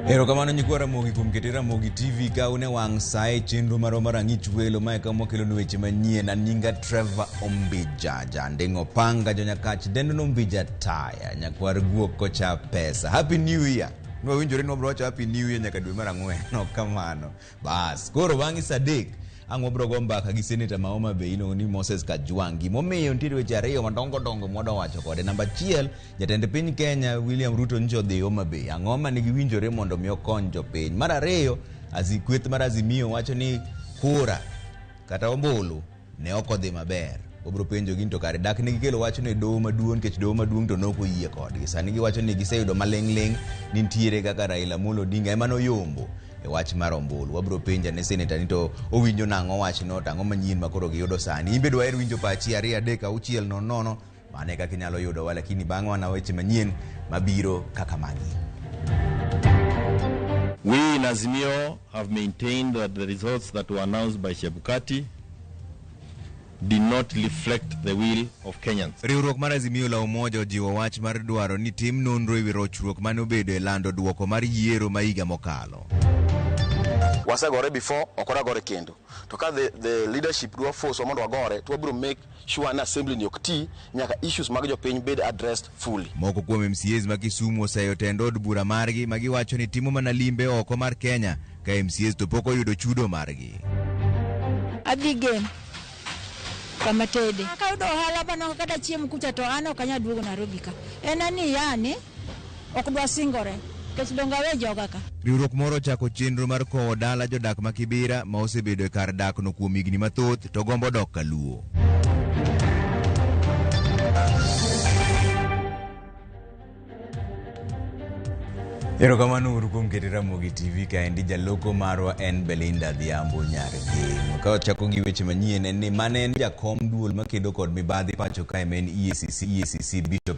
Erokamano nyikwa Ramogi kuom keto RAMOGITV kaune wang' sae chenro mar ang'ich welo mae kama kelo weche manyien. An nyinga Trevor Ombija jandeng'o panga jonyakach dendo Ombija taya nyakwar guok kocha pesa. Happy New Year. Nwawinjore nwabro wacho Happy New Year nyaka dwe mar ang'wen. No kamano. Bas koro bang'i sadek ang'o bro go mbaka gi Senator ma Homa Bay ni Moses Kajwang'. Momiyo ntiere weche ariyo madongo mwadwa wacho kode. Namba achiel, jatend piny Kenya William Ruto ncho dhi Homa Bay. Ang'o ma nigi winjore mondo mi okony jopiny. Mar ariyo, kweth mar Azimio wacho ni kura kata ombulu ne ok odhi maber. Obro penjo gin to kare dak nigi kelo wacho ne doho maduong' kech doho maduong' to noko yie kodgi. Sani giwacho ni giseyudo maleng' ni ntiere kaka Raila Amolo Odinga ema noyombo e wach mar ombulu. Wabro penja ne Senator ni to owinjo nang'o wach no tang'o manyien makoro giyudo sani. Imbe dwaher winjo pachi 2 3 6 nono mane kaka inyalo yudo wa, lakini bang'e wana weche manyien mabiro kaka magi. We in Azimio have maintained that the results that were announced by Chebukati did not reflect the will of Kenyans. Riwruok mar Azimio la Umoja ojiwo wach mar dwaro ni tim nonro ewi rochruok mane obedo e lando duoko mar yiero ma higa mokalo. Wasegore before okora gore kendo to ka the leadership do force mondo wagore to wabro make sure na assembly ni okti nyaka issues mag jopiny bed addressed fully. Moko kuom MCAs ma Kisumu oseyo tendo od bura margi ma giwacho ni timo mana limbe oko mar Kenya ka MCAs to pok oyudo chudo margi. Abigem kama tede akaudo hala bana kata chiemo kucha to ano kanya duogo Nairobi ka enani yani okdwa singore kesdonga we joga ka. Riwruok moro chako chenro mar kowo dala jodak ma Kibira ma osebedo e kar dak no kuom higni mathoth to gombo dok ka luo. Erokamano uru kuom keto RAMOGITV ka endi jaloko marwa en Belinda Dhiambo Nyargi. Ka chako gi weche manyien en ni mane en jakom duol makedo kod mibadhi pacho ka men EACC Bishop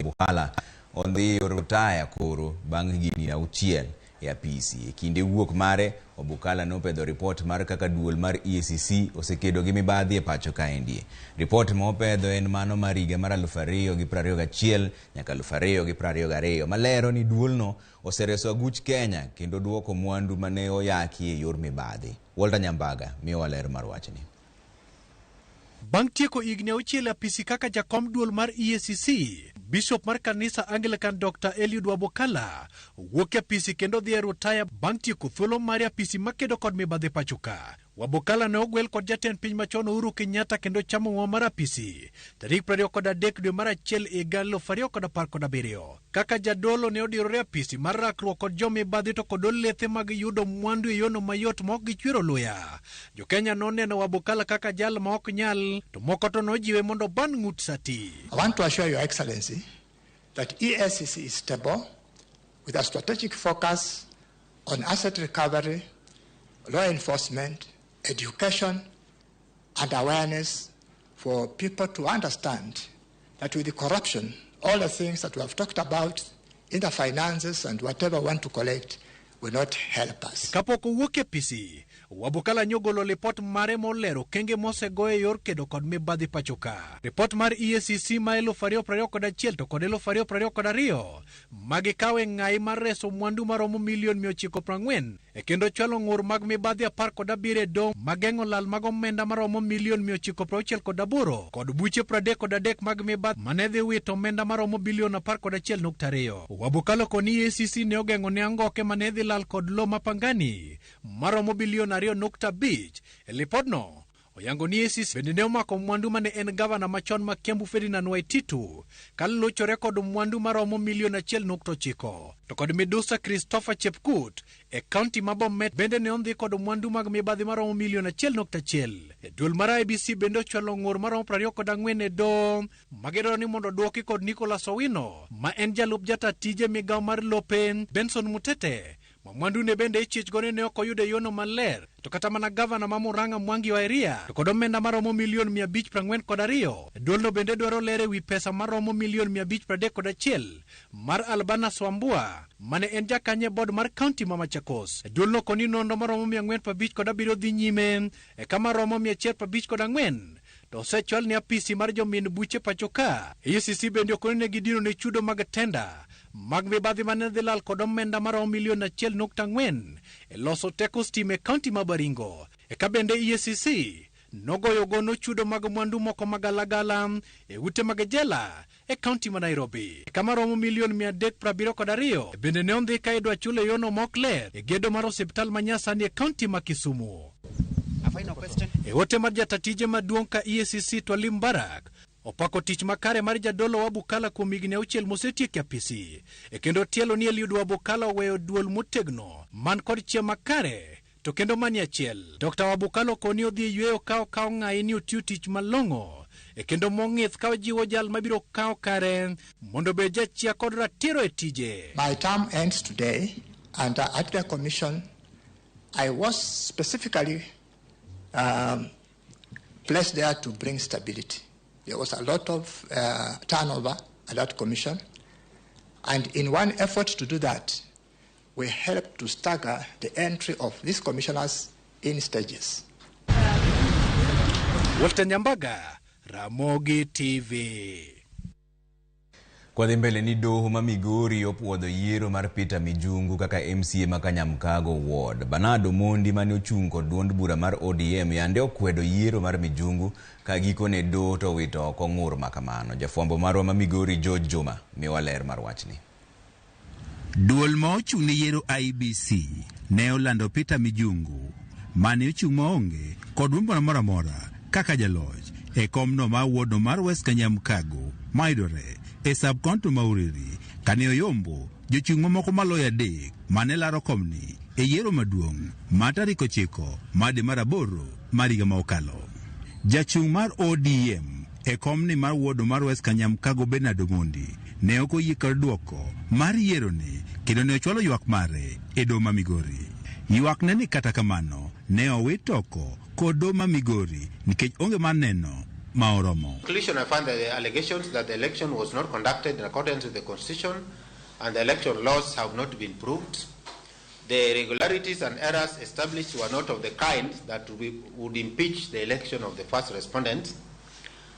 Buhala ondhi orotaya koro bang' higni 6 e apisi. E kinde wuok mare Obukala nopedho report mar kaka duol mar EACC osekedo gi mibadhi e pacho ka endi. Report ma opedho en mano mar higa mar 2021 nyaka 2022 malero ni duol no osereso aguch Kenya kendo duoko mwandu mane oyaki e yor mibadhi. Walter Nyambaga miyo walero mar wachni. Bang' tieko higni 6 apisi kaka jakom duol mar EACC, Bishop mar kanisa Anglican Dr. Eliud Wabukala wuok e apisi kendo dhi e rutaya bang' tieko thuolo mar apisi makedo kod mibadhi pachoka. Wabukala ne ogwel kod jatend piny machon Uhuru Kenyatta kendo chamo ng'wa mar apisi tarik 23 dwe mar achiel higa 2017. Kaka jadolo ne odirore apisi mar rakruok kod jomibadhi to kod lethe mag yudo mwandu e yono mayot ma ok gichwero luya. Jo Kenya noneno Wabukala kaka jal ma ok nyal to moko to nojiwe mondo ban ng'ut sati. I want to assure Your Excellency that EACC is stable with a strategic focus on asset recovery, law enforcement, education and awareness for people to understand that with the corruption, all the things that we have talked about in the finances and whatever we want to collect will not help us. Kapok owuok e PC, Wabukala nyogolo report mare molero kenge mosego e yor kedo kod mibadhi pachoka. Report mar EACC ma 2021 to kod 2022 magikawe ng'ai mar reso mwandu maromo $940,000 e kendo chwalo ng'ur mag mibadhi 17 do mageng'o lal mag omenda maromo $968 kod buche 33 mag mibadhi manedhi wito omenda maromo $1.2 billion. Wabukala koni EACC ne ogeng'o ne angoke manedhi lal kod lo mapangani maromo $2.5 billion. E lipodno oyango ni EACC bende ne omako mwandu mane en gavana machon ma Kiambu Ferdinand Waititu kaluchore kod mwandu maromo $1.9 to kod midusa Christopher Chepkut e county ma Bomet bende ne ondhi kod mwandu mag mibadhi maromo $1.1. E duol mar IBC bende ochwalo ng'ur maromo 24 e do magedoro ni mondo duoki kod Nicholas Owino ma en jalup jata tije migawo mar lopen Benson Mutete mwandu ne bende ichich gone ne okoyude yono maler to kata mana gavana ma Murang'a Mwangi wa Iria to kod omenda maromo $542,000. Duolno bende dwaro lere wi pesa maromo $531 mar Albana Swambua mane en jakanye board mar county ma Machakos. Duolno koni nono maromo 457 dhi nyime e kama romo 154 to osechwal ni apisi mar jomin buche pachoka. EACC bende okone ne gidino ne chudo mag tenda mag mibadhi mane dhi lal kod omenda maromo milion 1.4 e loso teko stima e kaunti ma Baringo. Eka bende EACC nogoyo gono chudo mag mwandu moko magalagala e ute mag jela e kaunti ma Nairobi. Kama romo milion 372 bende ne ondhi ka idwa chulo yono mokler e gedo mar osiptal manyasani e kaunti ma Kisumu. E ote mar jatatije maduong' ka EACC Twalim Barak opako tich makare mar jadolo wa Bukala kuom higni 6 mosetieko apisi. E kendo tielo ni Eliud wa Bukala oweyo duol motegno man kod chia makare to kendo mani achiel. Dr. Wabukalo koni odhi yweyo kao ng'ai ni otiyo tich malong'o e kendo mong'ith ka jiwo jal mabiro kao kare mondo be jachia kod ratiro e tije. My term ends today, and at the commission, I was specifically placed there to bring stability. There was a lot of turnover at that commission, and in one effort to do that, we helped to stagger the entry of these commissioners in stages. Walter Nyambaga, Ramogi TV. Kwa dhi mbele ni doho ma Migori opuodho yiero mar Peter Mijungu kaka MCA ma Kanyamkago Ward. Bernardo Mondi mane ochung' kod duond bura mar ODM yande okwedo yiero mar Mijungu ka gikone doho to wito oko ng'ur makamano. Jafwambo marwa ma Migori George Juma miwa ler mar wachni. Duol ma ochung' ne yiero IBC ne olando Peter Mijungu mane ochung' maonge kod wimbo moro amora kaka jaloch e komno ma wuodo mar West Kanyamkago maidore e subkonto Mauriri kane oyombo jochung' mamoko maloyo 3 mane laro komni e yiero maduong' ma tarik 9 made mar 8 mar higa ma okalo. Jachung' mar ODM e komni mar wuodo mar West Kanyamkago Bernardo Mondi ne ok oyie kod duoko mar yiero ni kendo ne ochwalo ywak mare e doho ma Migori. Ywak ne ni kata kamano ne owit oko kod doho ma Migori nikech onge mar neno ma oromo. Conclusion, I find that the allegations that the election was not conducted in accordance with the constitution and the election laws have not been proved. The irregularities and errors established were not of the kind that would impeach the election of the first respondent.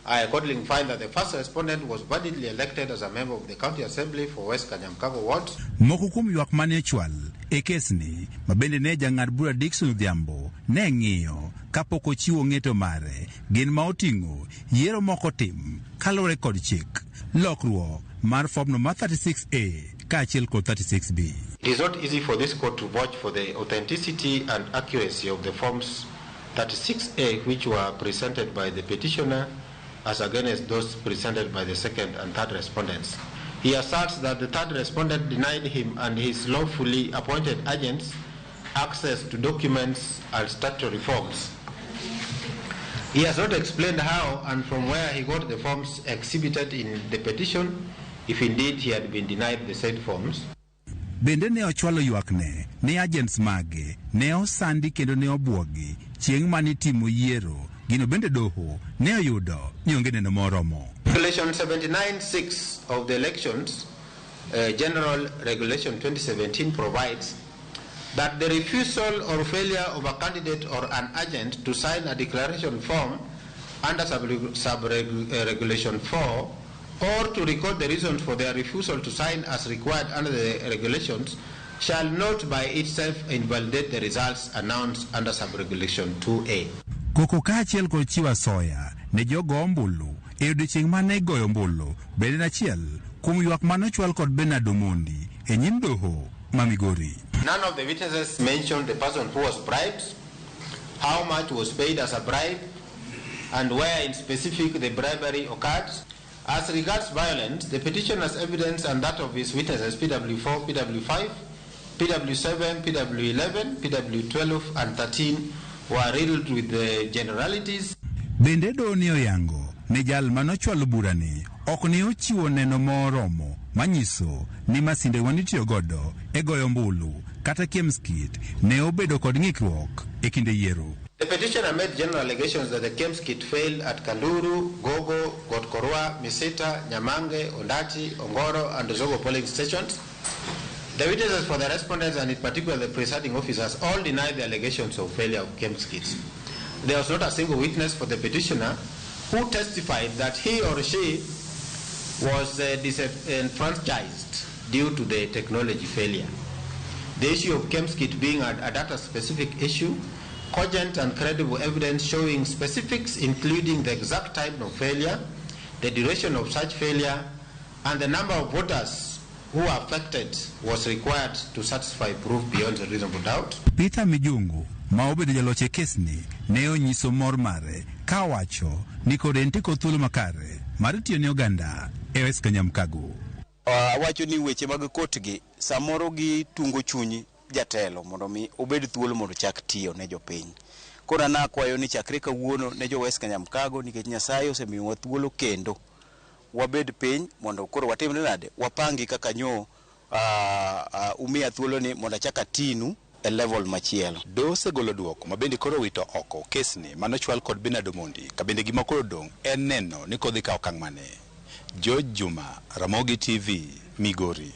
I accordingly find that the first respondent was validly elected as a member of the County Assembly for West Kanyamkago Ward. Moko kuom ywak mane chwal e kesni mabende ne jang'ad bura Dickson Odhiambo ne ng'iyo kapok ochiwo ng'eto mare gin ma oting'o yiero moko tim kalore kod chik lokruok mar form no 36A kaachiel kod 36B. It is not easy for this court to vouch for the authenticity and accuracy of the forms 36A which were presented by the petitioner as against those presented by the second and third respondents. He asserts that the third respondent denied him and his lawfully appointed agents access to documents and statutory forms. He has not explained how and from where he got the forms exhibited in the petition, if indeed he had been denied the said forms. Bende ne ochwalo ywakne ne agents mage ne osandi kendo ne obwogi chieng' mane timo yiero. Gino bende doho ne oyudo ni onge neno moromo. Regulation 79(6) of the Elections General Regulation 2017 provides that the refusal or failure of a candidate or an agent to sign a declaration form under sub-regulation 4 or to record the reasons for their refusal to sign as required under the regulations shall not by itself invalidate the results announced under sub-regulation 2A. Koko kaachiel kod chiwo asoya ne jogo ombulu e odiechieng' mane goyo ombulu bende achiel kuom ywak mane ochwal kod Bernardo Mondi e nyim doho ma Migori. None of the witnesses mentioned the person who was bribed, how much was paid as a bribe, and where in specific the bribery occurred. As regards violence, the petitioner's evidence and that of his witnesses PW4, PW5, PW7, PW11, PW12 and 13 were riddled with the generalities. Bende do ni oyango ne jal manochwalo burani ok ne ochiwo neno moromo manyiso ni masinde wanitiyo godo e goyo ombulu kata Kemskit ne obedo kod ng'ikruok e kinde yiero. The petitioner made general allegations that the Kemskit failed at Kanduru, Gogo, Gotkorwa, Misita, Nyamange, Ondati, Ongoro and Zogo polling stations. The witnesses for the respondents and in particular the presiding officers all denied the allegations of failure of Kemskit. There was not a single witness for the petitioner who testified that he or she was disenfranchised due to the technology failure. The issue of ChemSkit being a data-specific issue, cogent and credible evidence showing specifics including the exact time of failure, the duration of such failure, and the number of voters who are affected was required to satisfy proof beyond a reasonable doubt. Peter Mijungu, ma obedo jaloche kesni, ne onyiso mor mare ka wacho ni kod entiko thuolo makare mar tiyo ne oganda e West Kanyamkago. Wacho ni weche mag kotgi samoro gi tungo chunyi jatelo mondo mi obed thuolo mondo chak tiyo ne jopiny. Kora na kwayo ni chakre kawuono ne jo West Kanyamkago nikech Nyasaye osemiyowa thuolo kendo wabed piny mondo koro watimne nade wapangi kaka nyo umia thuolo ni mondo chaka tinu e level machielo. Dose golo duoko mabende koro wito oko kesni manochwal kod Bernard Omondi kabende gima koro dong en neno ni kodhi ka okang' mane. George Juma, Ramogi TV, Migori.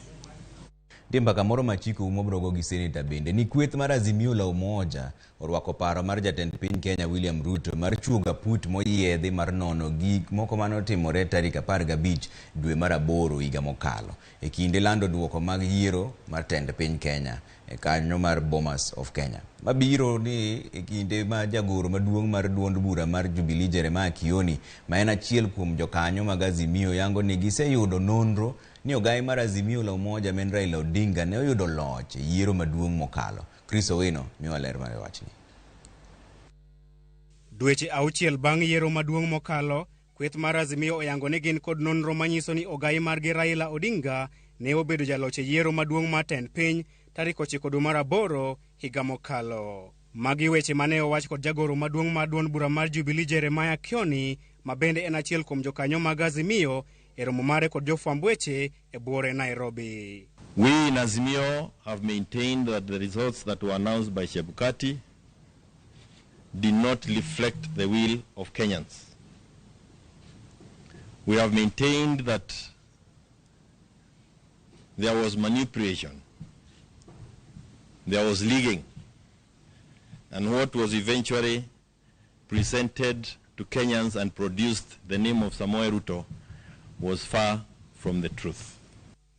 Dimba kamoro machiko umobrogo gi seneta bende ni kweth mar Azimio la Umoja orwako paro mar jatend piny Kenya William Ruto mar chuoga put moyiedhi mar nono gik moko manotimore tarik 15 dwe mar 8 higa mokalo e kinde lando duoko mag yiero mar tend piny Kenya e kanyo mar Bomas of Kenya. Mabiro ni e kinde ma jagoro maduong' mar duond bura mar Jubilee Jeremiah Kioni ma en achiel kuom jokanyo mag Azimio yango ni giseyudo nonro ni ogai mar Azimio la Umoja men Raila Odinga ne oyudo loch e yiero maduong' mokalo. Chris Owino miwa ler mar wachni. Dweche 6 bang' yiero maduong' mokalo, kweth mar Azimio oyango ni gin kod nonro manyiso ni ogai margi Raila Odinga ne obedo jaloch e yiero maduong' mar tend piny tarik 9 dwe mar 8 higa mokalo. Magi weche mane owach kod jagoro maduong' mar duond bura mar Jubilee Jeremiah Kioni ma bende en achiel kuom jokanyo mag Azimio e romo mare kod jofwamb weche e buore Nairobi. We in Azimio have maintained that the results that were announced by Chebukati did not reflect the will of Kenyans. We have maintained that there was manipulation, there was leaking, and what was eventually presented to Kenyans and produced the name of Samoei Ruto was far from the truth.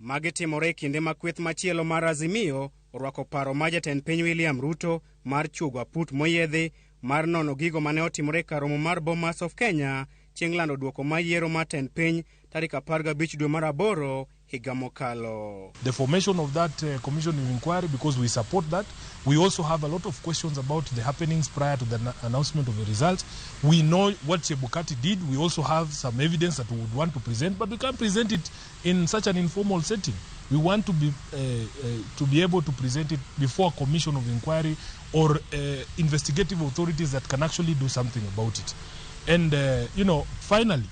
Magi timore kinde ma kweth machielo mar Azimio orwako paro ma jatend piny William Ruto mar chuogo aput moyiedhi mar nono gigo mane otimore ka romo mar Bomas of Kenya chieng' lando duoko ma yiero mar tend piny tarik 15 dwe mar 8 higa mokalo. The formation of that commission of inquiry, because we support that. We also have a lot of questions about the happenings prior to the announcement of the results. We know what Chebukati did. We also have some evidence that we would want to present, but we can't present it in such an informal setting. We want to be able to present it before a commission of inquiry or investigative authorities that can actually do something about it. And, finally,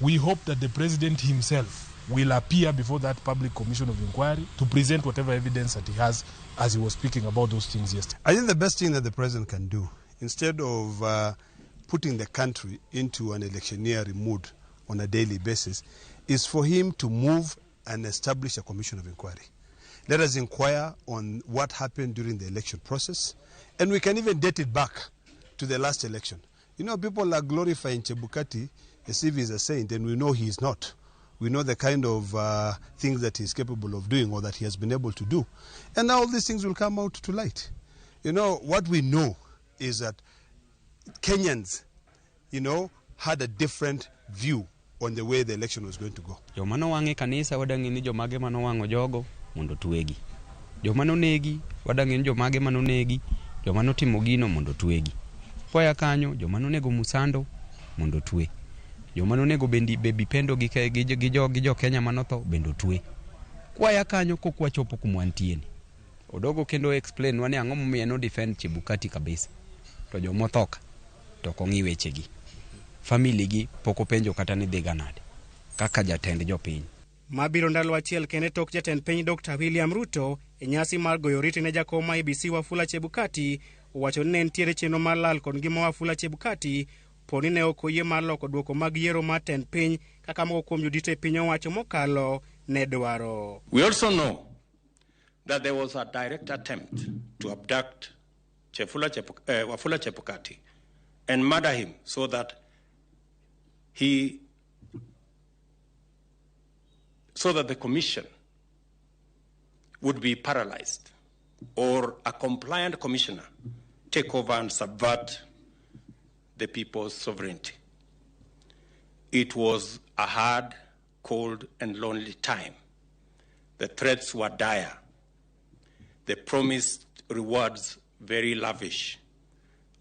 we hope that the president himself will appear before that public commission of inquiry to present whatever evidence that he has, as he was speaking about those things yesterday. I think the best thing that the president can do, instead of putting the country into an electioneering mood on a daily basis, is for him to move and establish a commission of inquiry. Let us inquire on what happened during the election process, and we can even date it back to the last election. People are glorifying Chebukati as if he's a saint, and we know he is not. We know the kind of things that he's capable of doing or that he has been able to do. And now all these things will come out to light. What we know is that Kenyans, had a different view on the way the election was going to go. Jomano wange kanisa wadangi ni jomage mano wango jogo mondo tuegi. Jomano negi wadangi ni jomage mano negi. Jomano timo gino mondo tuegi. Poya kanyo jomano nego musando mondo tue. Jomano nego bebi pendo gi jo Kenya manotho bendo tue. Kwaya kanyo kokwa chopo kumwantieni. Odogo kendo explain wani ang'o momiyo no defend Chebukati kabisa. To jomothoka to kongi wechegi. Family gi poko penjo kata ni dhiga nade kaka jatend jopiny. Mabiro ndalo achiel kende tok jatend piny Dr. William Ruto e nyasi mar goyo oriti ne jakom ma IEBC Wafula Chebukati owacho ni ne nitiere chenro mar lal kod ngima Wafula Chebukati poni ne ok oyie mar loko duoko mag yiero mar tend piny kaka moko kuom jodito e piny owacho mokalo ne dwaro. We also know that there was a direct attempt to abduct Wafula Chebukati and murder him so that the commission would be paralyzed, or a compliant commissioner take over and subvert the people's sovereignty. It was a hard, cold, and lonely time. The threats were dire. The promised rewards very lavish,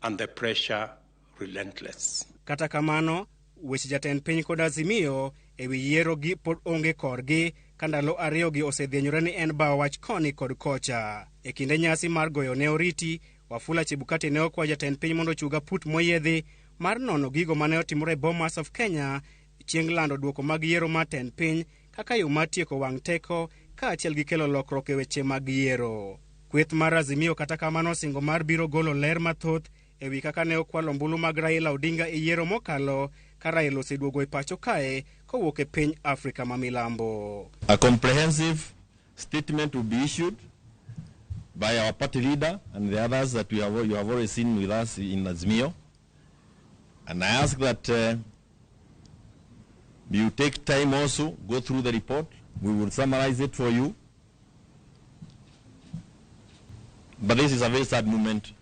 and the pressure relentless. Kata kamano, weche jatend piny kod Azimio ewi yiero gi pod onge korgi ka ndalo ariyo gi osedhienyore ni en bawo wach koni kod kocha. E kinde nyasi mar goyo ne oriti, Wafula Chebukati ne okwa jatend piny mondo chuga put moyiedhi mar nono gigo mane otimore Bomas of Kenya chieng' lando duoko mag yiero mar tend piny kaka yo mar tieko wang' teko ka achiel gi kelo lokruok e weche mag yiero. Kweth mar Azimio kata kamano singo mar biro golo ler mathoth ewi kaka ne okwalo ombulu mag Raila Odinga e yiero mokalo ka Raila oseduogo e pacho kae kowuok e piny Afrika ma milambo. A comprehensive statement will be issued by our party leader and the others that you have already seen with us in Azimio. And I ask that you take time also, go through the report. We will summarize it for you. But this is a very sad moment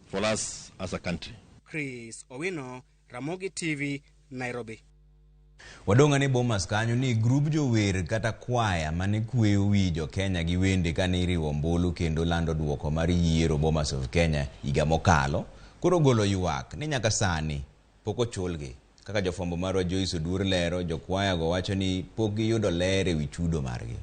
for us as a country. Chris Owino, Ramogi TV, Nairobi. Wadonga ni Bomas kanyo ni grup jower kata kwaya mane kweyo wi jo Kenya gi wende kane iriwo ombulu kendo lando duoko mar yiero Bomas of Kenya higa mokalo koro golo ywak ni nyaka sani pok ochulgi. Kaka jofwambo marwa Joyce Odur lero, jo kwaya go wacho ni pok giyudo ler ewi chudo margi.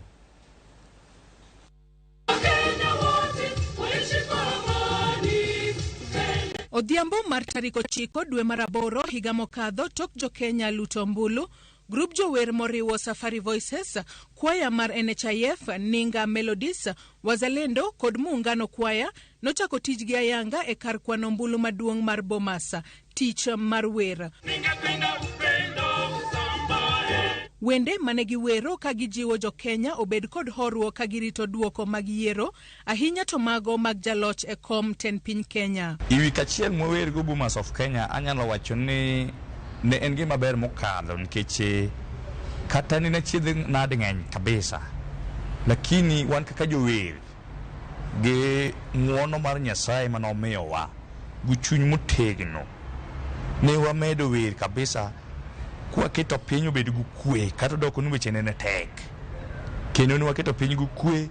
Odhiambo mar tarik 9 dwe mar 8 higa mokadho tok jo Kenya luto ombulu, grup jower moriwo Safari Voices, kwaya mar NHIF, Ninga Melodies, Wazalendo kod muungano kwaya nochako tijgi ayanga e kar kwano ombulu maduong' mar Bomas, tich mar wer. Wende mane giwero ka gijiwo jo Kenya obed kod horuok ka girito duoko mag yiero, ahinya to mago mag jaloch e kom ten piny Kenya. Iwi kachiel mower go Bomas of Kenya anyalo wacho ni ne en gima ber mokalo nikech kata ni ne chiedh nade ng'eny kabisa, lakini wan kaka jower gi ng'wono mar Nyasaye manomiyowa gi chuny motegno ne wamedo wer kabisa kwa keto piny obed gu kwe kata doko ni weche ne tek kendo ni waketo piny gu kwe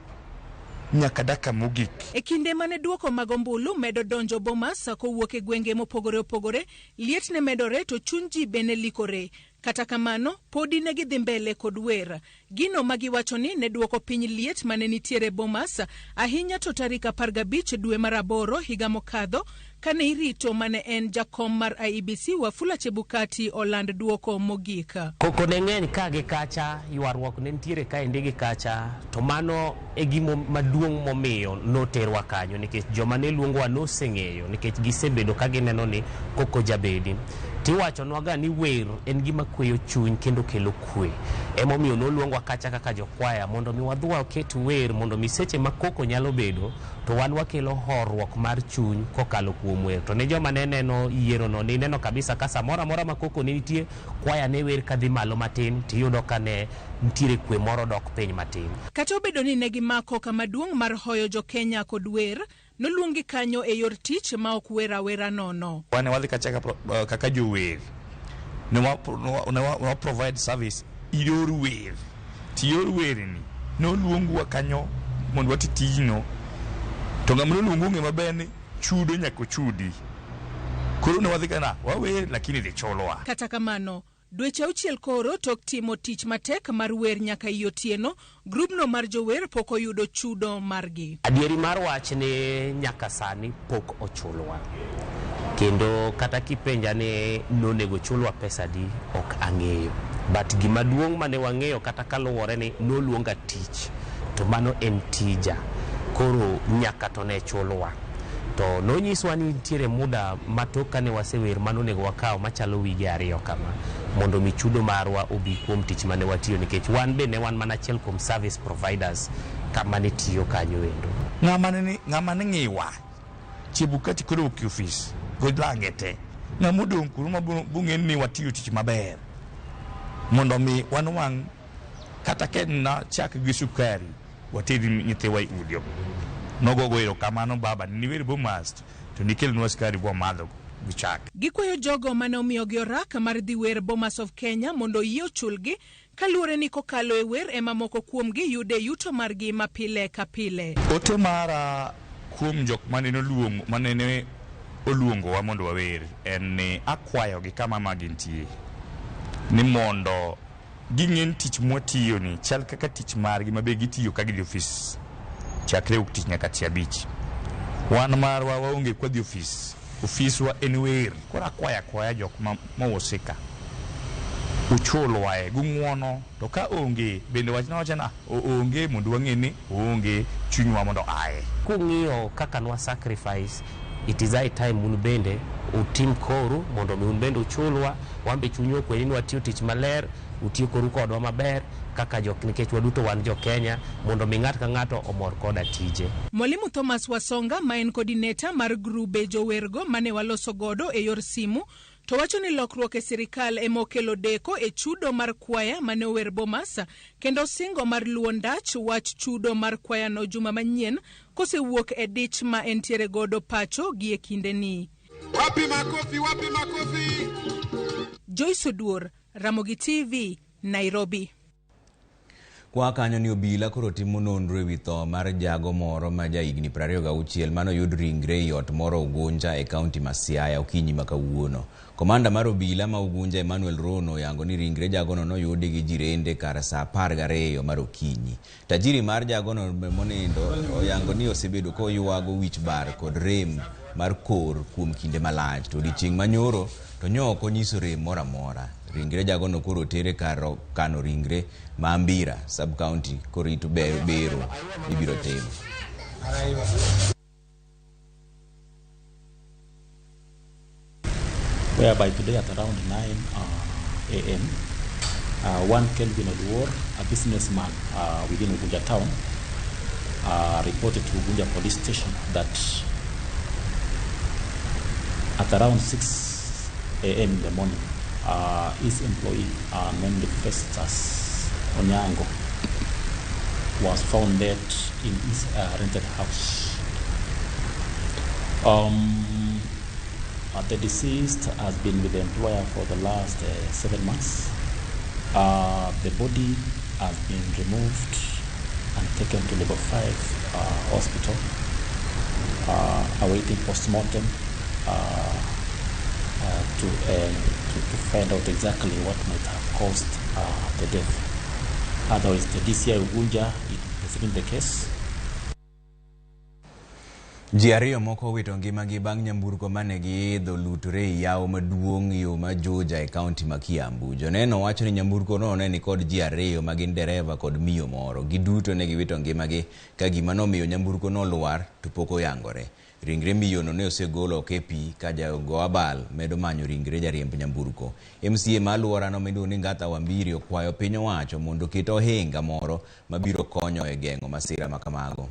nyaka daka mogik. E kinde mane duoko mag ombulu medo donjo Bomas kowuok e gwenge mopogore opogore, liet ne medore to chuny ji bende likore. Kata kamano, podi ne gidhi mbele kod wer. Gino magiwacho ni ne duoko piny liet mane nitiere Bomas, ahinya to tarik 15 dwe mar 8 higa mokadho, kane irito mane en jakom mar IEBC Wafula Chebukati oland duoko mogika. Koko ne ng'eny ka gi kacha, ywaruok ne nitiere ka ndege kacha, to mano e gimo maduong' momiyo noterwa kanyo nikech joma ne luongwa noseng'eyo nikech gisebedo ka gineno ni koko jabedi. Tiwacho nwaga ni wer en gima kweyo chuny kendo kelo kwe. Emomiyo noluongwa kacha kaka jokwaya mondo mi wadhwa oket wer mondo mi seche ma koko nyalo bedo to wan wakelo horuok mar chuny kokalo kuom wer. To ne joma ne neno yiero no ni neno kabisa ka samora mora ma koko ne nitie, kwaya ne wer kadhi malo matin tiyudo ka ne ntiere kwe moro dok piny matin. Kata obedo ni ne gimako kama duong' mar hoyo jo Kenya kod wer, noluongi kanyo e yor tich ma ok wera wera nono. Wane wadhi kacha kaka jower ne wa provide service iyor wer. Tiyor wer ni noluongwa kanyo mondo wati tijno, to ng'ama noluongo ng'e maber ni chudo nyako chudi. Koro ne wadhi kana wawer lakini dhi chulwa. Kata kamano, dweche 6 koro tok timo tich matek mar wer nyaka otieno, grupno mar jower pok oyudo chudo margi. Adieri mar wach ni nyaka sani pok ochulwa. Kendo kata kipenja ni nonego chulwa pesa di ok ang'eyo. But gima duong' mane wang'eyo kata kaluwore ni noluonga tich, to mano en tija. Koro nyaka to ne chulwa. To nonyiswa ni nitiere muda matoka ne wasewer manonego wakaw machalo wige 2 kama mondo mi chudo marwa obi kuom tich mane watiyo nikech wan be ne wan mana achiel kuom service providers kama ne tiyo kanyo wendo. Ng'ama ne ng'iwa Chebukati koro ok office godlange te ng'amodong' kuro mabung'e ni watiyo tich maber mondo mi wan wang' kata ken na chak gi sukari watedi nyithiwa i udi. Nogogo erokamano baba ni very bomast to nikelnwa skari bo madho gichak. Gikwayo jogo mane omiyogi orak mar dhi wer Bomas of Kenya mondo yie ochulgi kaluwore ni kokalo e wer ema moko kuomgi yude yuto margi ma pile ka pile. Ote mara kuom jok manene oluongowa mondo wawer en ni akwayogi kama magintie ni mondo ging'en tich mwatiyo ni chal kaka tich margi mabe gitiyo ka gidhi ofis chakre uk tich nyaka tich abich. Wan marwa waonge kwa dhi ofiswa en wer. Kora akwaya jok mawosika uchulwae gung'wono to ka onge bende wachna onge mondo wang'e ni onge chunywa mondo aye. Kung'iyo kaka nwa sacrifice, it is high time un bende utim koru mondo un bende uchulwa, wambe chunyo kweni watiyo tich maler, utiyo koru kodwa maber kaka jok nikech waduto wan jo Kenya mondo mi ng'at ka ng'ato omor koda tije. Mwalimu Thomas Wasonga ma en coordinator mar grube jowergo mane waloso godo e yor simu to wacho ni lokruok e sirikal ema okelo deko e chudo mar kwaya mane ower Bomas kendo singo mar luwo ndach wach chudo mar kwaya no juma manyien kosewuok e dich ma entiere godo pacho gi e kinde ni. Wapi makofi. Joyce Oduor, Ramogi TV, Nairobi. Kwa kanyo ni obila koro timo nonro ewi tho mar jago moro ma jahigni 26 mano yud ringre yot moro Ugunja e kaunti ma Siaya okinyi ma kawuono. Komanda mar obila ma Ugunja Emmanuel Rono yango ni ringre jagono noyudi gi jirende kar saa 12 mar okinyi. Tajiri mar jagono monindo oyango ni osebedo koywago wich bar kod rem mar kor kuom kinde malach to odiochieng' manyoro to nyoko nyiso rem mora mora. Ringre jagono koro tere kar kano ringre ma Ambira sub county korito bero ibiro timo. Whereby today at around 9 a.m. One Kelvin Oduor, a businessman within Ugunja town, reported to Ugunja police station that at around 6 a.m. in the morning, his employee, named Festus Onyango, was found dead in his rented house. The deceased has been with the employer for the last 7 months. The body has been removed and taken to level 5 hospital, awaiting postmortem to find out exactly what might have caused the death. Otherwise, the DCI Ugunja is in the case. Jiario moko wito ngimagi bang' nyamburko mane giidho lutre yawo maduong' yo ma Juja e kaunti ma Kiambu. Joneno wacho ni nyamburko no ne ni kod jiario magin dereva kod miyo moro. Giduto ne giwito ngimagi ka gima nomiyo nyamburko no luar to poko yangore. Ringre miyo no ne osegolo kepi ka jago abal medo manyo ringre jariemb nyamburko. MCA maluora no miluongo ni Ngatha Wambiri okwayo piny owacho mondo ket ohinga moro mabiro konyo e geng'o masira ma kamago.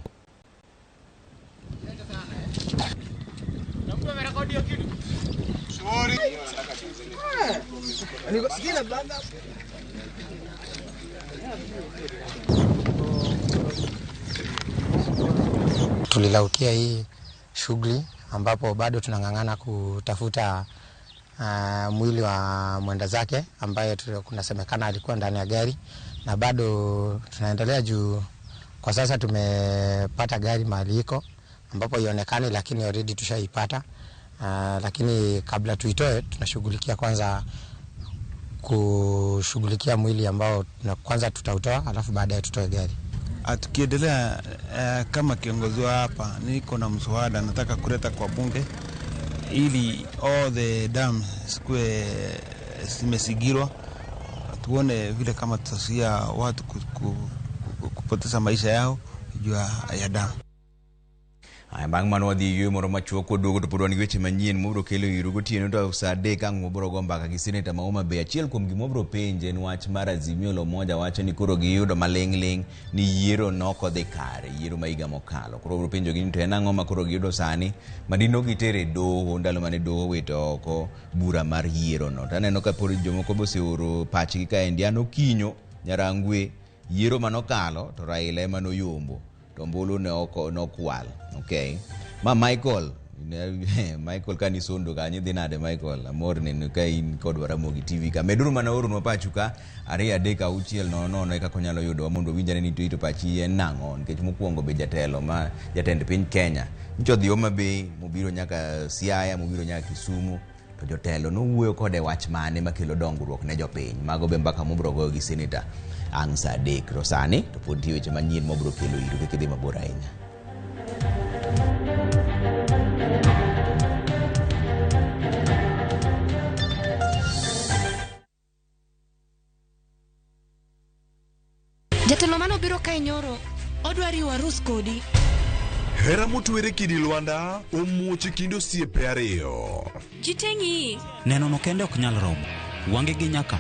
Tulilaukia hii shughuli ambapo bado tunang'ang'ana kutafuta mwili wa mwenda zake ambaye kunasemekana alikuwa ndani ya gari, na bado tunaendelea juu kwa sasa tumepata gari mahali iko ambapo ionekani, lakini already tushaipata. Lakini kabla tuitoe tunashughulikia kwanza kushughulikia mwili ambao kwanza tutautoa alafu baadaye tutoe gari. Tukiendelea kama kiongozi wa hapa, niko na mswada nataka kuleta kwa bunge ili all the dams sikuwe zimesigirwa, tuone vile kama tutasia watu kupoteza maisha yao juu ya damu. Bang' mano wadhi ywe moro machuok koduogo to pod wan gi weche manyien mobro kelo iru gotieno to saa 3 ang' mobro go mbaka gi Seneta ma Homa Bay. Achiel kuom gimobro penje en wach mar Azimio la Umoja wacho ni koro giyudo maling'ling ni yiero nokodhi kare, yiero ma higa mokalo. Koro obro penjo gi ni to en ang'o ma koro giyudo sani madino gitere doho ndalo mane doho wito oko bura mar yiero no. Taneno ka pod jomoko boseoro pachgi ka endi an okinyo nyarangwe yiero manokalo to Raila ema noyombo to ombulu ne nokwal. Okay, ma Michael kani sondo kanyo dhi nade Michael amor neno ka in kod Ramogi TV ka meduru mana orunwa pachu ka 2-3-6-9 kaka onyalo yudo mondo winjane ni to pachi en nang'o nikech mokwongo be jatelo ma jatend piny Kenya nchodhi Homa Bay mobiro nyaka Siaya mobiro nyaka Kisumu to jotelo nowuoyo kode wach mane makelo dongruok ne jopiny mago be mbaka mobro goyo gi Senator ang' saa 3 rosani to pod weche manyien mobro kelo iru kik idhi mabor ahinya. Jatelo mano biro kae nyoro odwari warus kodi. Hera motwere kidi Lwanda omuoche kindo osiepe ariyo. Jitengi neno no kende ok nyal romo wange gi nyaka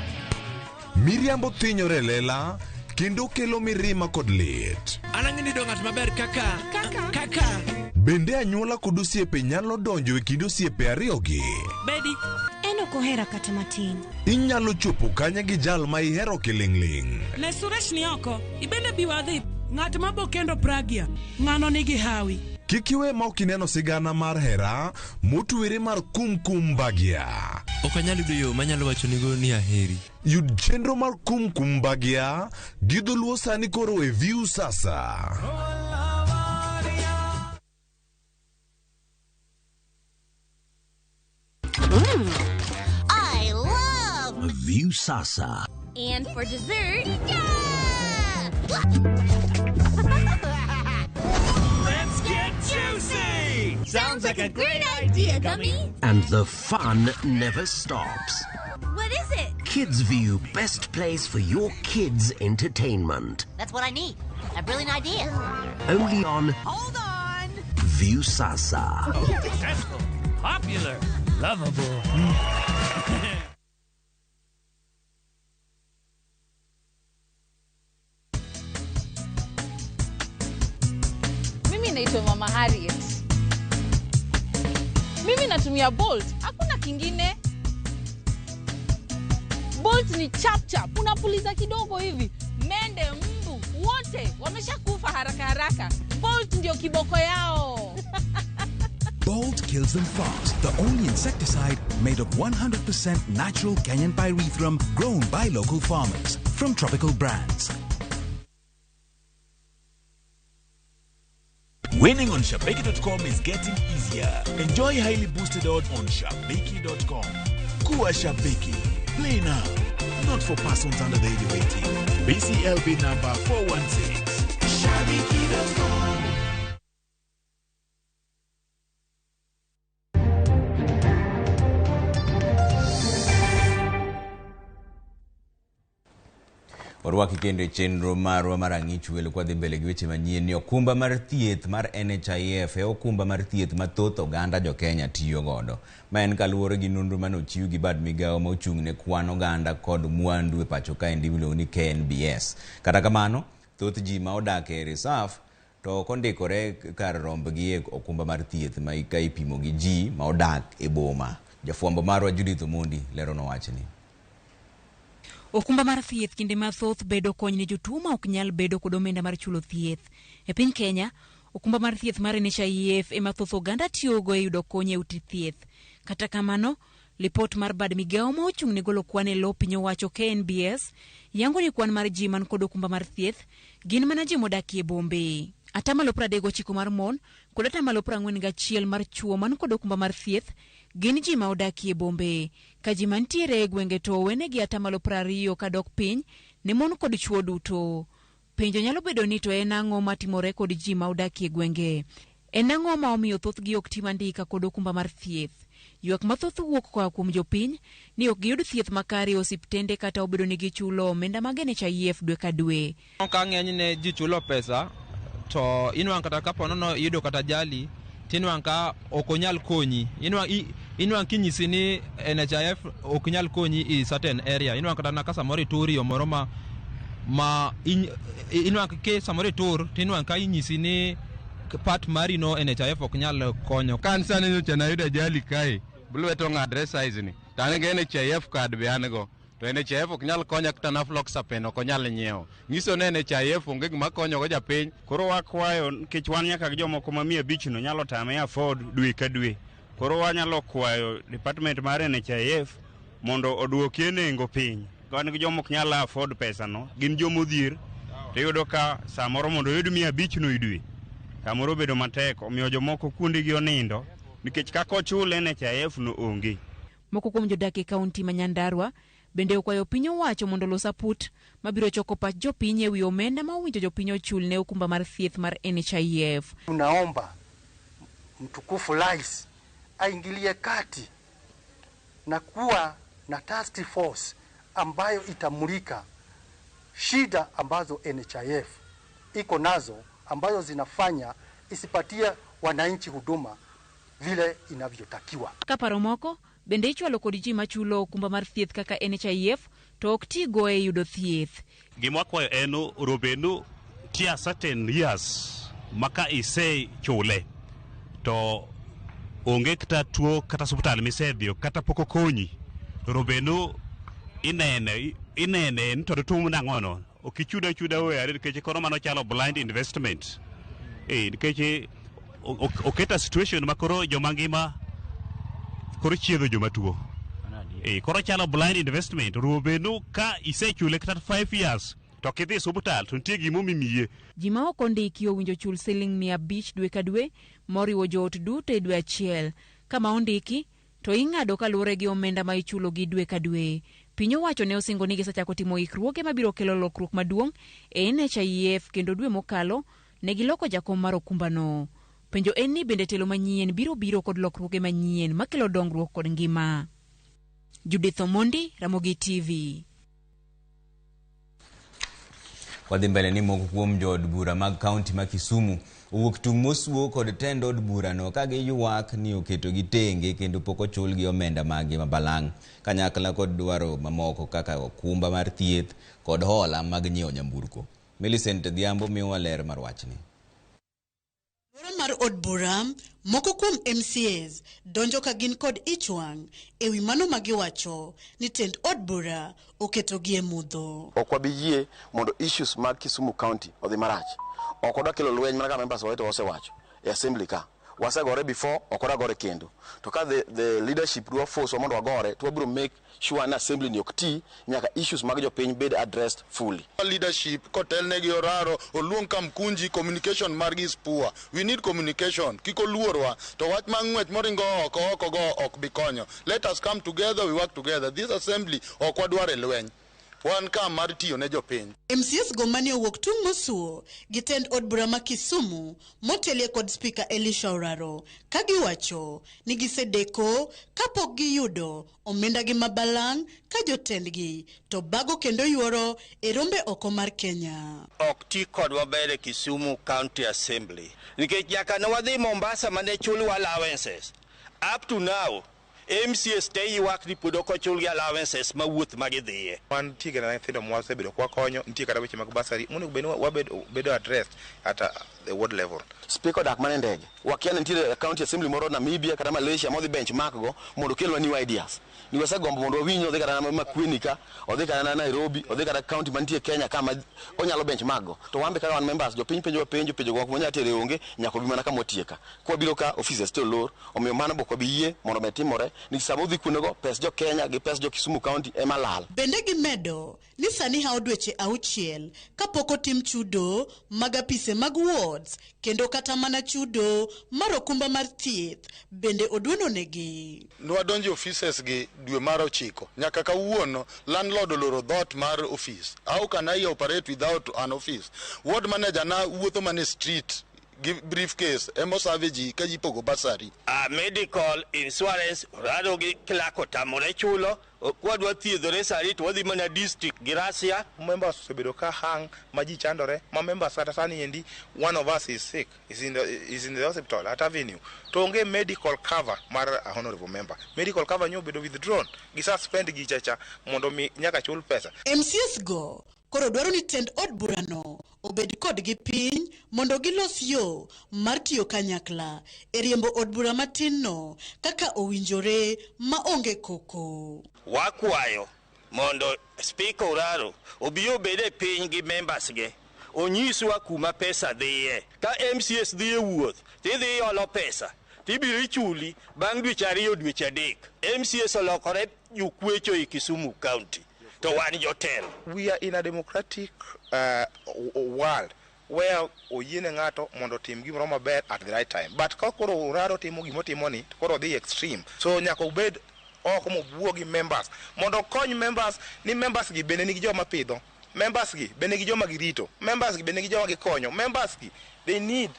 miriambo thinyore lela kendo kelo mirima kod lit. Anang'ini do ng'at maber kaka bende anyuola kod osiepe nyalo donjo e kindo osiepe ariyogi. Bedi eno kohera kata matin. Inyalo chopo kanya gi jal ma ihero kiling'ling'. Ne Suresh ni oko ibende biwadhi ng'at mabo kendo Pragia ng'ano nigi hawi. Kik iwe ma ok ineno sigana mar hera motwere mar kumkum Bagia. Ok anyal yudo yo manyalo wacho nigo ni aheri. Yud chenro mar kumkum Bagia gi dholuo sani koro e View sasa. I love View sasa. And for dessert, Let's get juicy! Sounds like a great idea, Gummy. And the fun never stops. What is it? Kids View, best place for your kids' entertainment. That's what I need. A brilliant idea. Only on Hold on. View sasa. Successful, popular, lovable. Mimi naitwa Mama Harriet. Mimi natumia Bolt. Hakuna kingine. Bolt ni chap chap. Unapuliza kidogo hivi. Mende, mbu, wote wameshakufa haraka haraka. Bolt ndio kiboko yao. Bolt kills them fast. The only insecticide made of 100% natural Kenyan pyrethrum grown by local farmers from tropical brands. Winning on Shabiki.com is getting easier. Enjoy highly boosted odds on Shabiki.com. Kuwa Shabiki. Play now. Not for persons under the age of 18. BCLB number 416. Shabiki.com. Orwaki kendo chenro marwa mar ang'ich welo kwa dhi mbele gi weche manyien ni okumba mar thieth mar NHIF e okumba mar thieth mathoth oganda jo Kenya tiyo godo. Ma en kaluwore gi nonro mane ochiw gi bad migawo ma ochung' ne kwan oganda kod mwandu e pacho ka endi miluongo ni KNBS. Kata kamano, thoth ji ma odak e reserve to kondikore kar rombgi e okumba mar thieth ma ipimo gi ji ma odak e boma. Jafwambo marwa Judith Omondi lero no wachni. Okumba mar thieth kinde mathoth bedo kony ne jotuo ma ok nyal bedo kod omenda mar chulo thieth. E piny Kenya, okumba mar thieth mar NHIF ema thoth oganda tiyogo e yudo kony e ute thieth. Kata kamano, lipot mar bad migawo ma ochung' ne golo kwan e lo piny owacho KNBS yango ni kwan mar ji man kod okumba mar thieth gin mana ji modak e bombe. Atamalo 39 mar mon kod atamalo 41 mar chuo man kod okumba mar thieth gin ji ma odak e bombe. Ka ji mantiere e gwenge to wenegi atamalo 20 kadok piny ne mon kod chuo duto. Penjo nyalo bedo ni to en ang'o matimore kod ji ma odak e gwenge. En ang'o ma omiyo thoth gi ok tim andika kod okumba mar thieth. Ywak mathoth wuok koa kuom jopiny ni ok giyud thieth makare osiptende kata obedo ni gichulo omenda mag NHIF dwe ka dwe. Ka ng'eny ne ji chulo pesa to inwang' kata kapo nono iyudo kata jali tinwang' ka ok onyal konyi. Inwang' kinyisi ni NHIF ok nyal konyi i certain area. Inwang' kata na ka samoro ituri o moro ma inwang' ke samoro itur tinwang' ka inyisi ni part mari no NHIF ok nyal konyo. Kansa ne nyocha na yudo jali kae. Bulweto ng'adre size ni. Tane ge NHIF card be an go. to NHIF ok nyal konya kata nafloxapen ok onyal nyiewo. Nyiso ne NHIF onge gima konyo go japiny. Koro wakwayo nikech wan nyaka gi jomoko ma 500 no nyalo tame afford dwe ka dwe. Koro wanyalo kwayo department mar NHIF mondo oduokie nengo piny. Wan gi jomok nyalo afford pesa no, gin jomodhier. To yudo ka samoro mondo yud 500 no idwe. Kamoro bedo matek, omiyo jomoko kuonde gi onindo nikech kako ochule NHIF no onge. Moko kuom jodak e kaunti ma Nyandarua bende okwayo piny owacho mondo los aput mabiro choko pach jopiny ewi omenda ma owinjo jopiny ochul ne okumba mar thieth mar NHIF. Tunaomba mtukufu rais aingilie kati na kuwa na task force ambayo itamulika shida ambazo NHIF iko nazo ambazo zinafanya isipatie wananchi huduma vile inavyotakiwa. Kaparo moko bende ichwalo kod ji machulo okumba mar thieth kaka NHIF to ok ti go e yudo thieth. Gima kwayo en robenu tia certain years maka ise chule to onge kata tuo kata hospital misedhio kata poko konyi robenu inene to tumu nangono okichuda we nikech koro mano chalo blind investment nikech oketa situation makoro joma ngima koro chiedho joma tuo koro chalo blind investment robenu ka isechule kata 5 years to kidhi hospital to nitie gimo mimiye. Ji ma ok ondiki owinjo chul $500 dwe ka dwe moriwo joot duto e dwe achiel. Kama ondiki to ing'ado kaluwore gi omenda ma ichulo gi dwe ka dwe. Piny owacho ne osingo ni gisechako timo ikruoge mabiro kelo lokruok maduong' e NHIF kendo dwe mokalo ne giloko jakom mar okumbano. Penjo en ni bende telo manyien biro kod lokruoge manyien makelo dongruok kod ngima. Judith Omondi, Ramogi TV. Wadhi mbele ni moko kuom jood bura mag kaunti ma Kisumu owuok tung' mosuo kod tend od burano ka giywak ni oketo gi tenge kendo pok ochul gi omenda magi mabalang', kanyakla kod dwaro mamoko kaka okumba mar thieth kod hola mag nyiewo nyamburko. Millicent Dhiambo miyowa ler mar wachni. Dwaro mar od bura moko kuom MCAs donjo ka gin kod ichwang' ewi mano magiwacho ni tend od bura oketo gi e mudho. Ok wabiyie mondo issues mag Kisumu County odhi marach. Ok odwa kelo lweny mana ka members waito osewacho e assembly ka. Wasegore before, ok odwa gore kendo. To ka the leadership dwa force mondo wagore, to wabiro make sure na assembly ni ok ti nyaka issues mag jopiny bed addressed fully. Leadership kotel negi oraro oluong kamkunji communication margi is poor. We need communication. Kiko luorwa to wach mang'wech moringo oko go ok bikonyo. Let us come together, we work together. This assembly ok wadware lweny. Wan ka mar tiyo ne jopiny. MCS go mane owuok tung' mosuo gi tend od bura ma Kisumu motelie kod speaker Elisha Oraro ka giwacho ni gisedeko kapok giyudo omenda gi mabalang' ka jotendgi to bago kendo yuoro e rombe oko mar Kenya. Ok ti kod wabere Kisumu County Assembly nikech nyaka ne wadhi Mombasa mane chulwa allowances. Up to now MCS te ywak ni pod ok ochul gi allowances ma wuoth magidhiye. Wan tiga na nyithindo mwasebedo kwa konyo, nitie kata weche mag basari mondo wabedo addressed at the ward level. Speaker dak mane ndege wakia nitie county assembly moro Namibia kata Malaysia modhi benchmark go mondo kelwa new ideas. Ni wasegombo mondo wawinyo odhi kata na Makwenika, odhi kata na Nairobi, odhi kata county mantie Kenya kama onyalo benchmark go. To wambe kaka wan members jopiny penjo go monya tere onge nyako bi mana kama otieka. Kwa biro ka offices to lor omiyo mano boko biye mondo metimore ni samo dhi kunego pes jo Kenya gi pes jo Kisumu County ema lal. Bende gimedo ni sani ha odweche auchiel kapok otim chudo mag apise mag wards kendo kata mana chudo mar okumba mar thieth bende oduono negi. Nwadonjo offices gi dwe mar 9 nyaka kawuono landlord oloro dhot mar office. How can I operate without an office? Ward manager na wuotho mane street give briefcase emo savage ka jipogo basari. Medical insurance rado gi klako tamore chulo kwadwa thiedhore sari to wadhi mana district Girasia. Members osebedo ka hang ma ji chandore ma members kata sani endi one of us is sick is in the hospital at Avenue to onge medical cover mar a honorable member. Medical cover nyo bedo withdrawn gi suspend gi chacha mondo mi nyaka chul pesa. MCS go koro dwaro ni tend od burano obed kod gi piny mondo gilos yo mar tiyo kanyakla e riembo od bura matin no kaka owinjore ma onge koko. Wakwayo mondo Speaker Oraro obiyo bede piny gi members ge onyiswa kuma pesa dhiye. Ka MCS dhiye wuoth tidhi olo pesa tibiro ichuli bang' dweche 2 dweche 3. MCS olokore jukwecho e Kisumu County to wan jotelo. We are in a democratic world where oyiene ng'ato mondo tim gimoro maber at the right time, but ka koro Oraro timo gimotimo ni koro dhi extreme, so nyaka obed oko mobuo gi members mondo kony members ni members gi bende nigi joma pidho, members gi bende nigi joma girito, members gi bende nigi joma gikonyo, members gi they need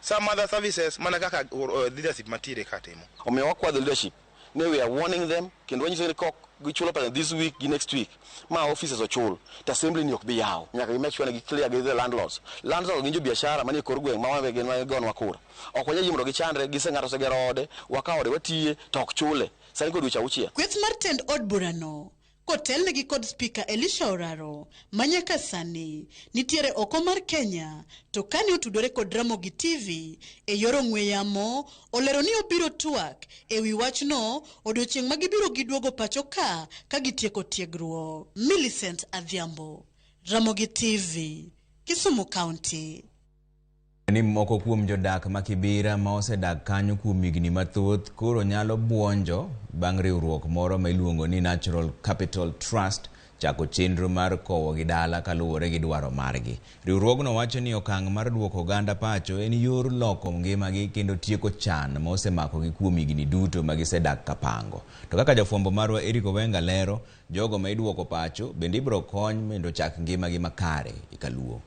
some other services mana kaka leadership matire katimo. Omiyo wakwadho leadership ne we are warning them kendo wanyiso ni kok gichulo pesa this week gi next week ma offices ochul to assembly ni ok bi yaw nyaka gi make sure gi clear gi the landlords gin jo biashara manie kor gweng' ma wambe gin ma gon wakura ok wanyal yimondo gichandre giseng'ato osegero ode wakawo ode watie to ok chule sani kod dweche 6. Kweth mar tend od burano kotelnegi kod Speaker Elisha Oraro manyaka sani nitiere oko mar Kenya to kane otudore kod Ramogi TV e yor ong'we yamo olero ni obiro twak e wi wachno odiochieng' ma gibiro giduogo pacho ka gitieko tiegruok. Millicent Adhiambo, Ramogi TV, Kisumu County. Ni moko kuom jodak ma Kibira ma osedak kanyo kuom higni mathoth koro nyalo buonjo bang' riwruok moro ma iluongo ni Natural Capital Trust chako chenro mar kowo gi dala kaluwore gi dwaro margi. Riwruogno wacho ni okang' mar duoko oganda pacho en yor loko ngimagi kendo tieko chan ma osemako gi kuom higni duto ma gisedak kapango. To kaka jafwambo marwa Eric Owenga lero, jogo ma iduoko pacho bende ibiro kony mondo chak ngimagi makare e Kaluo.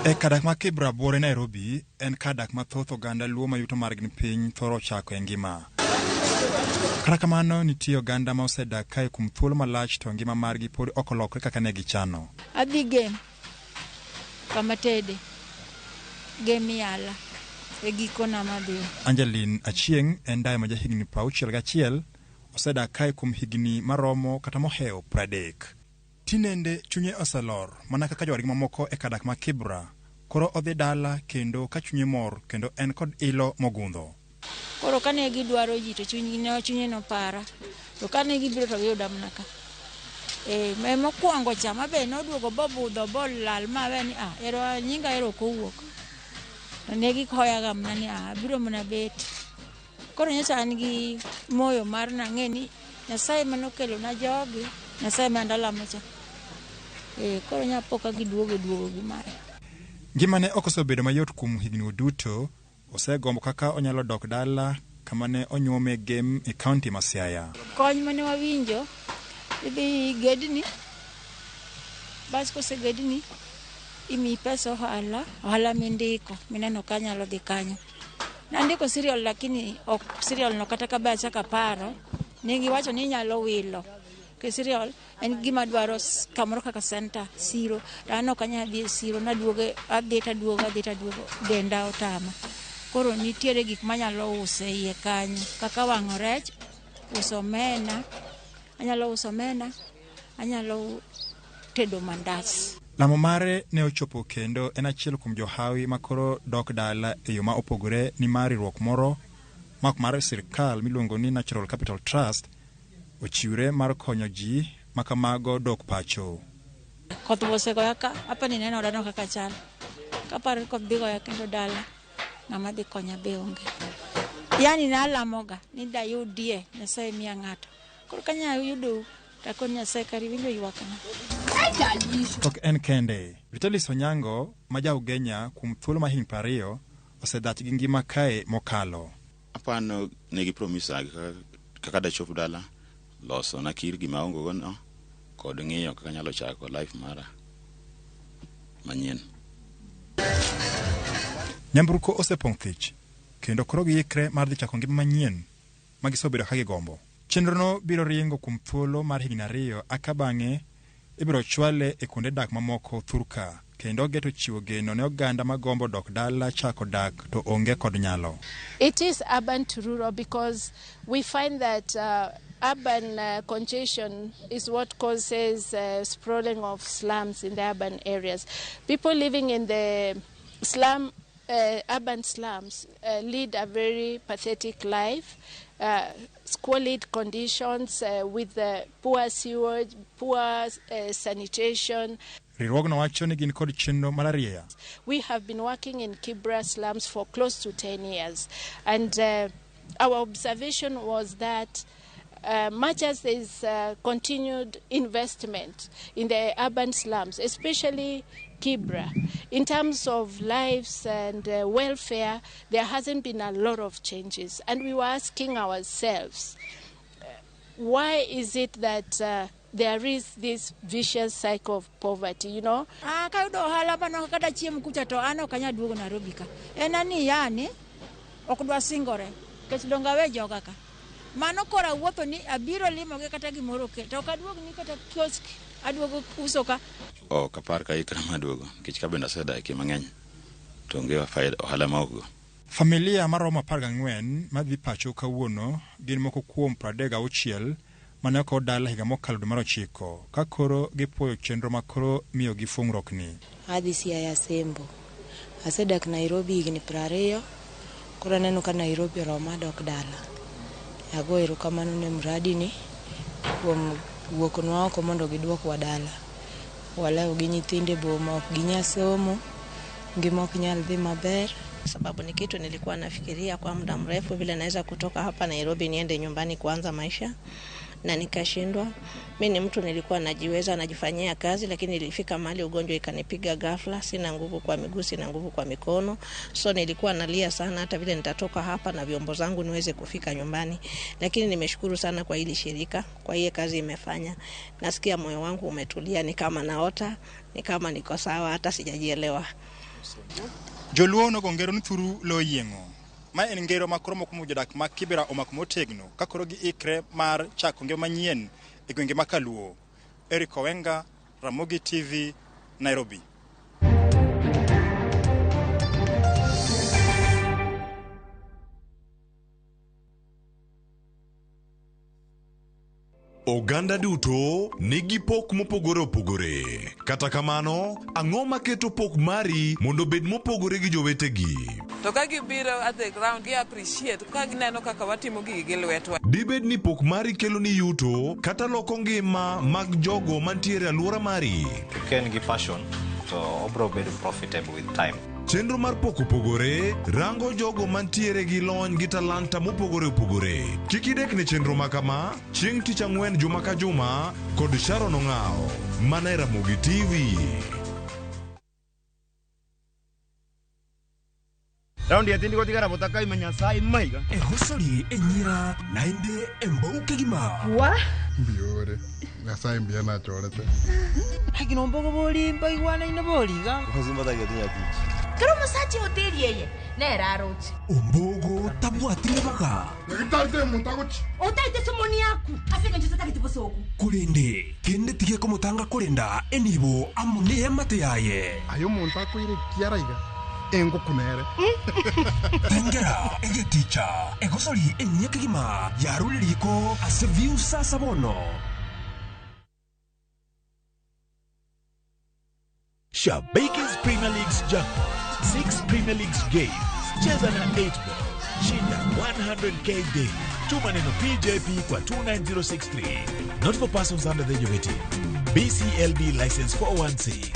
E kadak ma Kibra bore Nairobi en kadak mathoth oganda Luo ma yuto margi piny thoro chako e ngima. Kata kamano nitie oganda ma osedak kae kuom thuolo malach to ngima margi pod ok olokre kaka ne gichano. Adhi game kama tede game yala e gikona madhi. Angeline Achieng' en dayo ma jahigni 61 osedak kae kuom higni maromo kata moheo 30. Tinende chunye oselor mana kaka jowargi mamoko e kadak ma Kibra koro odhi dala kendo ka chunye mor kendo en kod ilo mogundho. Koro kane gidwaro ji to chunye no para to kane gibiro to giyuda mana ka me mokwongo chama be noduogo bobudho bolal mawe ni ero nyinga ero kowuok to ne gikoyaga mana ni biro mana bet. Koro nyocha an gi moyo mar nang'e ni Nyasaye manokelo na jogi Nyasaye mandala mocha koro nyapoka giduogo gi mare. Ngimane ok osebedo mayot kuom higni duto, osegombo kaka onyalo dok dala kama ne onyuome game e kaunti ma Siaya. Kony mane wawinjo idhi gedni bas kosegedni imi pesa ohala mindiko mineno kanyalo dhi kanyo. Nandiko serial lakini ok serial no kata kabe achaka paro ne giwacho ni nyalo wilo ke serial en gima dwaro kamoro kaka center siro ano kanya dhi siro na duoge adhi ta duogo denda otama. Koro nitiere gik manyalo use iye kanyo kaka wang'o rech, uso omena, anyalo tedo mandas. Lamo mare ne ochopo kendo en achiel kuom johawi makoro dok dala e yo ma opogore ni mari riwruok moro mak mar sirkal miluongo ni Natural Capital Trust ochiwre mar konyo ji makamago dok pacho. Koth bosegoya ka apa ni neno dano kaka chal kaparo koth bigoya kendo dala ng'ama dhi konya be onge. Yani nalamoga ni dayudie Nyasaye miya ng'ato koro kanya yudo tako Nyasaye kari winjo ywakna. Tok en kende Vitalis Onyango ma Ugenya kuom thuolo ma higni 20 osedach gi ngima kae mokalo. Apano negi promisa kaka da chop dala loso na kir gima ongo gono kod ng'iyo kaka nyalo chako life mara manyien. Nyamburko osepong' thich kendo koro giikre mar dhi chako ngima manyien ma gisobedo ka gigombo. Chenrono biro ringo kuom thuolo mar higni 2 aka bang'e ibiro chwale e kuonde dak mamoko thurka kendo geto chiwo geno ne oganda magombo dok dala chako dak to onge kod nyalo. It is urban to rural because we find that urban congestion is what causes sprawling of slums in the urban areas. People living in the urban slums lead a very pathetic life. squalid conditions with poor sewage, poor sanitation. Riwruogno wacho ni gin kod chenro malaria. We have been working in Kibra slums for close to 10 years, and our observation was that much as there is continued investment in the urban slums, especially Kibra, in terms of lives and welfare, there hasn't been a lot of changes. And we were asking ourselves, why is it that there is this vicious cycle of poverty, you know? Mano kora wuotho ni abiro limo ge kata gimoro ke to kaduog ni kata kiosk aduogo uso ka kapar ka ikra maduogo kich ka benda seda ke mang'eny to onge faida ohala maogo. Familia maromo 14 madhi pacho kawuono gin moko kuom 36 mane ko dala higa mokalo 9 ka koro gipuoyo chenro makoro miyo gi fungrokni. Adhi Siaya Sembo asedak Nairobi higni 20 koro neno ka Nairobi roma dok dala. Ago erokamano ne mradi ni kuom wuoknwa oko mondo giduokwa dala. Walawo gi nyithinde boma ok ginya somo, ngima ok nyal dhi maber. Sababu ni kitu nilikuwa nafikiria kwa muda mrefu vile naweza kutoka hapa Nairobi niende nyumbani kuanza maisha, na nikashindwa. Mimi ni mtu nilikuwa najiweza, najifanyia kazi, lakini nilifika mahali ugonjwa ikanipiga ghafla, sina nguvu kwa miguu, sina nguvu kwa mikono. So nilikuwa nalia sana hata vile nitatoka hapa na vyombo zangu niweze kufika nyumbani. Lakini nimeshukuru sana kwa hili shirika, kwa hiyo kazi imefanya. Nasikia moyo wangu umetulia, ni kama naota, ni kama niko sawa, hata sijajielewa. Joluo no gongero nthuru lo yengo. Ma en ngero makromo kumo jodak ma Kibera omakumo tegno kakoro gi ikre mar chako ngero manyien e gwenge makaluo. Eric Owenga, Ramogi TV, Nairobi. Oganda duto nigi pok mopogore opogore. Kata kamano, ang'o maketo pok mari mondo bed mopogore gi jowetegi? To ka gibiro at the ground gi appreciate ka gineno kaka watimo gi lwetwa. Dibed ni pok mari kelo ni yuto kata loko ngima mag jogo mantiere alwora mari. Ken gi passion to obro bedo profitable with time. Chenro mar pok opogore rango jogo mantiere gi lony gi talanta mopogore opogore. Kik idek ne chenro makama chieng' tich ang'wen juma ka juma kod Sharon Ong'ao. Mana e Ramogi TV. Raundi ya tindi kotika rabotaka imanyasai maiga. Hosori enyira nainde embouke gima. Wa? Biore. Ngasai mbia na chorete. Haki nombogo boli mbai wana ina boli ga. Kuzimba da gadinya tich. Kero musachi hoteli yeye. Nera rochi. Ombogo tabwatire baka. Ngitalde muntagochi. Otaite somoni yaku. Afika njisata kitibosoku. Kulende kende tige komutanga kulenda enibo amune yamate yaye. Ayo muntako ire kiaraiga. Engo kunere. Tengera ege ticha. Egosori enyeke gima. Yaruliko aseviu sasa bono. Shabake's Premier League's jackpot. 6 Premier League's games. Cheza na 8 ball. Shinda 100k daily. Tuma neno PJP kwa 29063. Not for persons under the age of 18. BCLB license 416.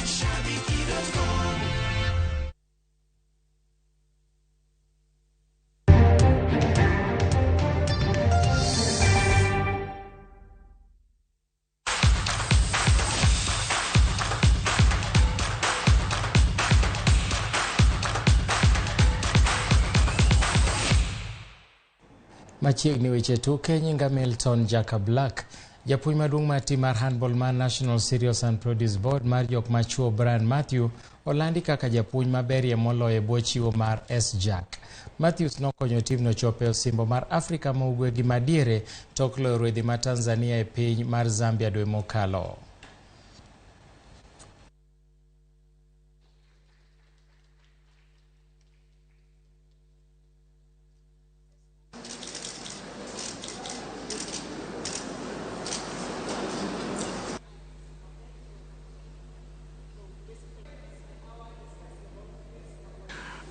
Machiegni weche tuke nyinga Milton Jaka Black japuonj maduong' mar tim mar handball mar National Cereals and Produce Board mar jok machuo Brian Matthew olandi kaka japuonj maberie moloyo e bwo chiwo mar S-Jack. Matthews nokonyo timno chopo e osimbo mar Afrika ma ugwe gi madiere tok loyo ruedhi ma Tanzania e piny mar Zambia dwe mokalo.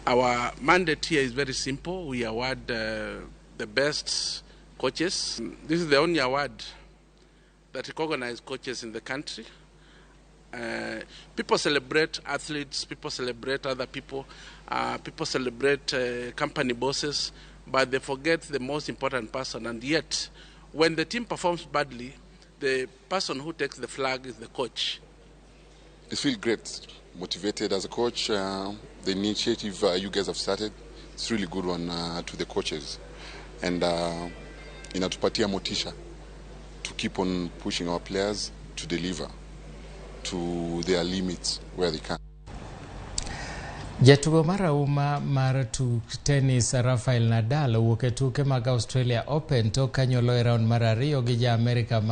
Our mandate here is very simple. We award the best coaches. This is the only award that recognizes coaches in the country. People celebrate athletes, people celebrate other people, people celebrate company bosses, but they forget the most important person. And yet, when the team performs badly, the person who takes the flag is the coach. I feel great, motivated as a coach. The initiative you guys have started, it's a really good one to the coaches. And inatupatia motisha to keep on pushing our players to deliver to their limits where they can. Jatugo marauma mar tennis Rafael Nadal wuok e tuke mag Australia Open to kanyolo e round mar 2 gi ja America